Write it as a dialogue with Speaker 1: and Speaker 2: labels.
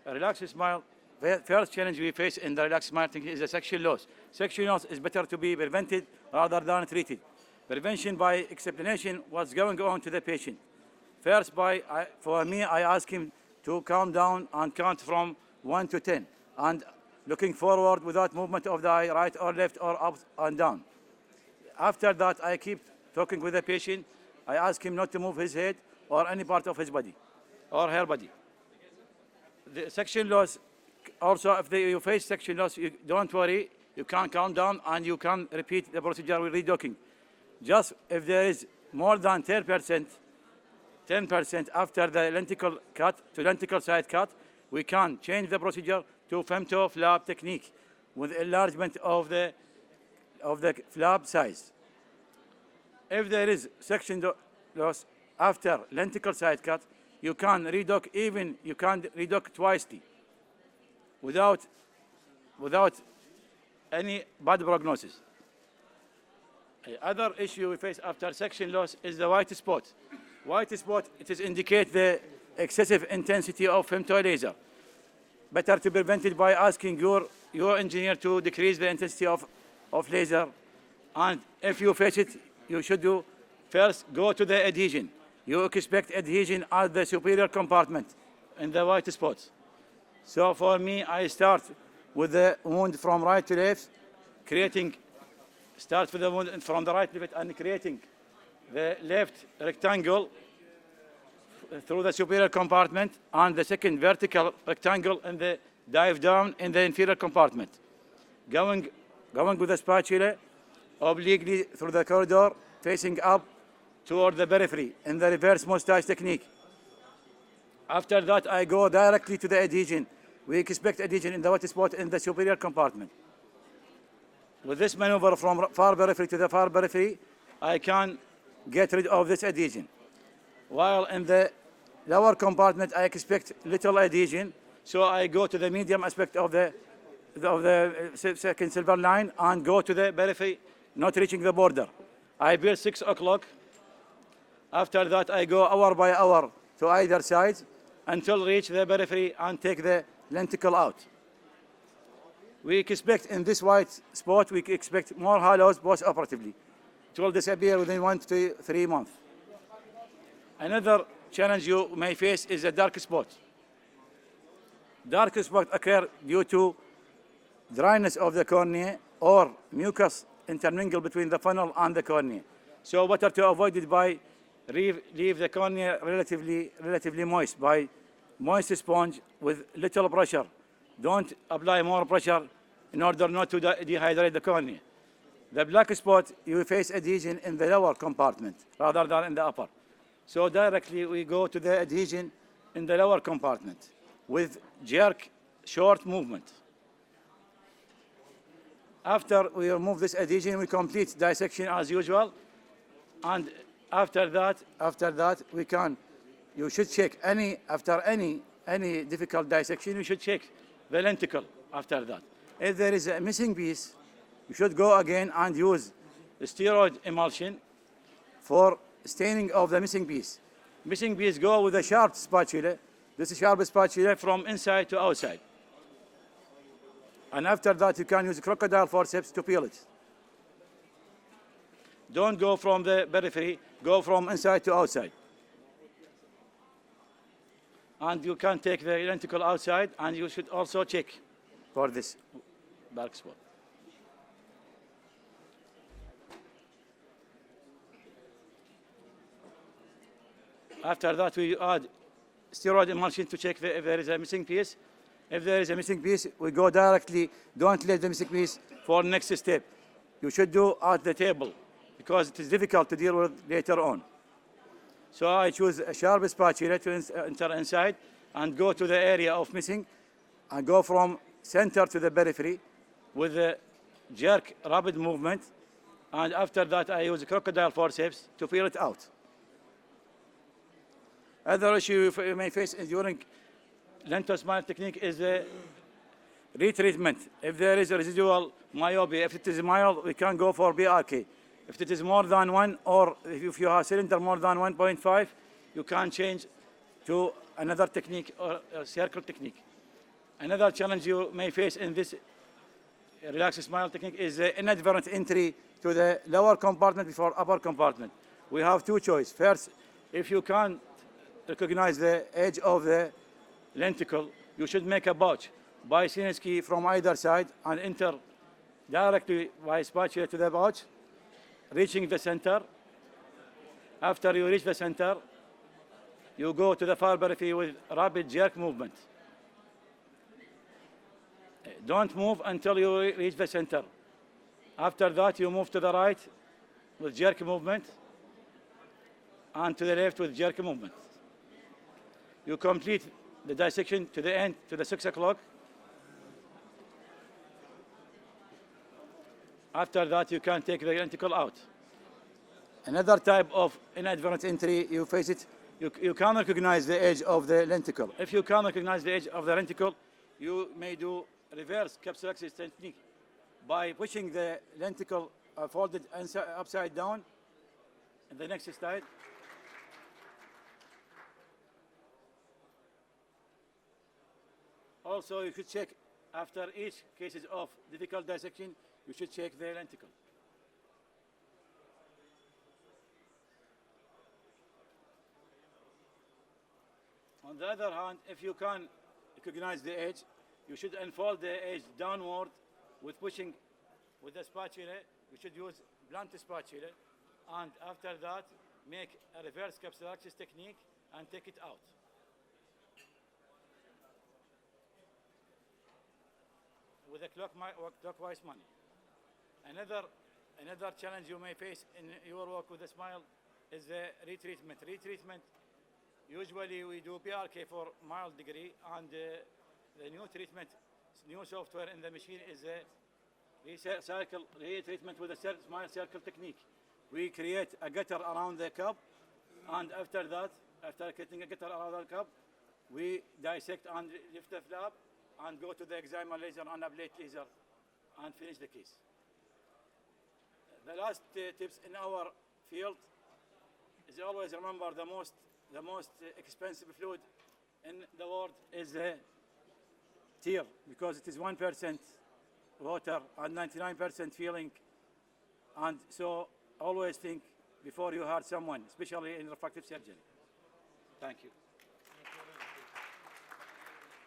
Speaker 1: Relaxsmile. First challenge we face in the Relaxsmile technique is the section loss. Section loss is better to be prevented rather than treated. Prevention by explanation what's going on to the patient. First, for me, I ask him to calm down and count from 1 to 10, and looking forward without movement of the eye, right or left or up and down. After that, I keep talking with the patient. I ask him not to move his head or any part of his body or her body. The section loss, also if you face section loss, don't worry, you can calm down and you can repeat the procedure with redocking. Just if there is more than 10% after the lenticle cut to lenticle side cut, we can change the procedure to femto flap technique with enlargement of the flap size. If there is section loss after lenticle side cut, you can redock twicely without any bad prognosis. Other issue we face after section loss is the white spot. White spot, it is indicate the excessive intensity of femto laser. Better to prevent it by asking your engineer to decrease the intensity of laser. And if you face it, you should do first go to the adhesion. You expect adhesion at the superior compartment in the white spots. So for me, I start with the wound from right to left, start with the wound from the right to left and creating the left rectangle through the superior compartment and the second vertical rectangle and the dive down in the inferior compartment. Going with the spatula obliquely through the corridor, facing up toward the periphery in the reverse mustache technique. After that, I go directly to the adhesion. We expect adhesion in the white spot in the superior compartment. With this maneuver from far periphery to the far periphery, I can get rid of this adhesion. While in the lower compartment, I expect little adhesion, so I go to the medium aspect of the second silver line and go to the periphery, not reaching the border. I build 6 o'clock. After that, I go hour by hour to either side until reach the periphery and take the lenticle out. We expect in this white spot, we expect more halos post-operatively. It will disappear within 1 to 3 months. Another challenge you may face is a dark spot. Dark spots occur due to dryness of the cornea or mucus intermingle between the funnel and the cornea. So better to avoid it by leave the cornea relatively moist by moist sponge with little pressure. Don't apply more pressure in order not to dehydrate the cornea. The black spot, you face adhesion in the lower compartment rather than in the upper. So directly we go to the adhesion in the lower compartment with jerk, short movement. After we remove this adhesion, we complete dissection as usual. And after that, you should check after any difficult dissection, you should check the lenticle after that. If there is a missing piece, you should go again and use the steroid emulsion for staining of the missing piece. Missing piece go with a sharp spatula. This is sharp spatula from inside to outside. And after that, you can use crocodile forceps to peel it. Don't go from the periphery, go from inside to outside. And you can take the lenticle outside, and you should also check for this dark spot. After that, we add steroid emulsion to check if there is a missing piece. If there is a missing piece, we go directly, don't let the missing piece for next step. You should do at the table because it is difficult to deal with later on. So I choose a sharp spatula to enter inside and go to the area of missing and go from center to the periphery with a jerk, rapid movement. And after that, I use crocodile forceps to peel it out. Other issue you may face during Relaxsmile technique is the retreatment. If there is a residual myopia, if it is mild, we can go for BRK. If it is more than 1, or if you have cylinder more than 1.5, you can change to another technique or a circle technique. Another challenge you may face in this Relaxsmile technique is the inadvertent entry to the lower compartment before upper compartment. We have two choices. First, if you can't recognize the edge of the lenticle, you should make a pouch by Sinesky from either side and enter directly by spatula to the pouch, reaching the center. After you reach the center, you go to the far periphery with rapid jerk movement. Don't move until you reach the center. After that, you move to the right with jerk movement and to the left with jerk movement. You complete the dissection to the end, to the 6 o'clock. After that, you can take the lenticle out. Another type of inadvertent entry, you face it, you can recognize the edge of the lenticle. If you can recognize the edge of the lenticle, you may do reverse capsulexis technique by pushing the lenticle folded upside down. In the next slide. Also, you should check after each cases of difficult dissection, you should check the lenticle. On the other hand, if you can recognize the edge, you should unfold the edge downward with pushing with the spatula. You should use blunt spatula, and after that, make a reverse capsulexis technique and take it out. With a clockwise manner. Another challenge you may face in your work with the smile is the retreatment. Retreatment, usually we do PRK for mild degree, and the new treatment, new software in the machine is a retreatment with a smile circle technique. We create a gutter around the cup, and after that, after creating a gutter around the cup, we dissect and lift the flap and go to the excimer laser and ablate laser and finish the case. The last tips in our field is always remember the most expensive fluid in the world is the tear, because it is 1% water and 99% feeling, and so always think before you hurt someone, especially in refractive surgery. Thank you.